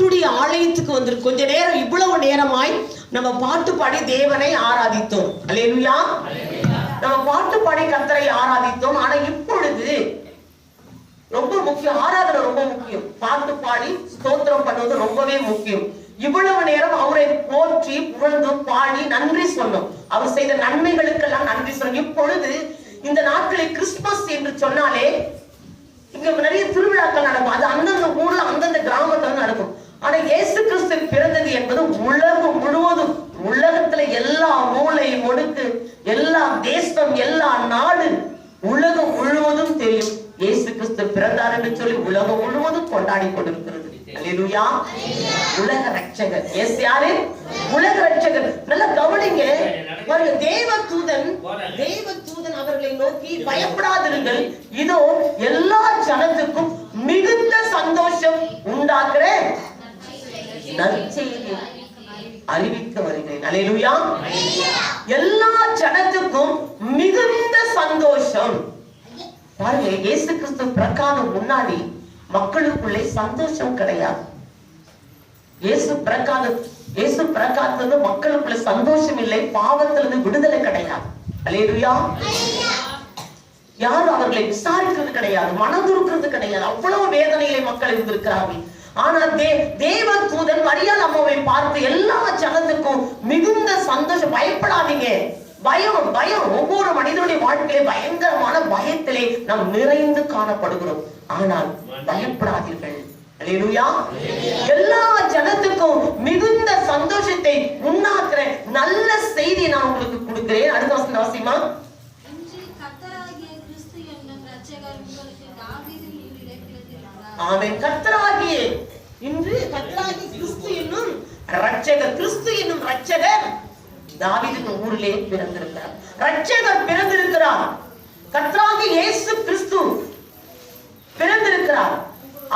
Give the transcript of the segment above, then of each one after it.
கர்த்தருடைய ஆலயத்துக்கு வந்து கொஞ்ச நேரம் இவ்வளவு நேரமாய் நம்ம பாட்டு பாடி தேவனை ஆராதித்தோம். அல்லேலூயா. நம்ம பாட்டு பாடி கர்த்தரை ஆராதித்தோம். ஆனா இப்பொழுது ரொம்ப முக்கியம், ஆராதனை ரொம்ப முக்கியம். பாட்டு பாடி ஸ்தோத்திரம் பண்ணுவது ரொம்பவே முக்கியம். இவ்வளவு நேரம் அவரை போற்றி புகழ்ந்து பாடி நன்றி சொன்னோம். அவர் செய்த நன்மைகளுக்கெல்லாம் நன்றி சொன்னோம். இப்பொழுது இந்த நாட்களில் கிறிஸ்துமஸ் என்று சொன்னாலே இங்க நிறைய திருவிழாக்கள் நடக்கும். அது அந்தந்த ஊர்ல அந்தந்த கிராமத்துல நடக்கும். ஆனா இயேசு கிறிஸ்து பிறந்தது என்பது உலகம் முழுவதும், உலகத்துல எல்லா மூலை முடுக்கு, எல்லா தேசம், எல்லா நாடு, உலகம் முழுவதும் தெரியும் இயேசு கிறிஸ்து பிறந்தார் என்று சொல்லி உலகம் முழுவதும் கொண்டாடி கொண்டிருக்கிறது. அல்லேலூயா. உலக ரட்சகர் இயேசு யாரு? உலக ரட்சகர். நல்லா கவனிங்க. தேவதூதன் அவர்களை நோக்கி பயப்படாதிருங்கள், இதோ எல்லா ஜனத்துக்கும் மிகுந்த சந்தோஷம் உண்டாக்குற நற்செய்தி அறிவிக்க வருகிறேன். அல்லேலூயா. எல்லா ஜனத்துக்கும் மிகுந்த சந்தோஷம். பாருங்க, இயேசு கிறிஸ்து பிறக்காத முன்னாடி மக்களுக்குள்ளே சந்தோஷம் கிடையாது. இயேசு பிறக்காதது மக்களுக்குள்ள சந்தோஷம் இல்லை, பாவத்திலிருந்து விடுதலை கிடையாது. அல்லேலூயா. யாரும் அவர்களை விசாரிக்கிறது கிடையாது, மனதுருக்கிறது கிடையாது. அவ்வளவு வேதனையிலே மக்கள் இருந்திருக்கிறார்கள். ஆனா தேவதூதன் மரியாள் அம்மாவை பார்த்து எல்லா ஜனத்துக்கும் மிகுந்த சந்தோஷம். பயப்படாதீங்க. பயம் ஒவ்வொரு மனிதனுடைய வாழ்க்கையிலே பயங்கரமான பயத்திலே நாம் நிறைந்து காணப்படுகிறோம். ஆனால் பயப்படாதீர்கள். அல்லேலூயா. எல்லா ஜனத்துக்கும் மிகுந்த சந்தோஷத்தை உண்டாக்குற நல்ல செய்தி நான் உங்களுக்கு கொடுக்கிறேன். அடுத்த வசனம் வாசிமா. ஆமென். கர்த்தராகிய இன்று கர்த்தராகிய கிறிஸ்து என்னும் இரட்சகர், கிறிஸ்து என்னும் இரட்சகர் தாவீதின் ஊரிலே பிறந்திருக்கிறார். இரட்சகர் பிறந்திருக்கிறார். கர்த்தராகிய இயேசு கிறிஸ்து பிறந்திருக்கிறார்.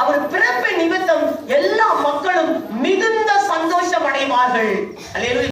அவர் பிறப்பின் நிமித்தம் எல்லா மக்களும் மிகுந்த சந்தோஷம் அடைவார்கள். அல்லேலூயா.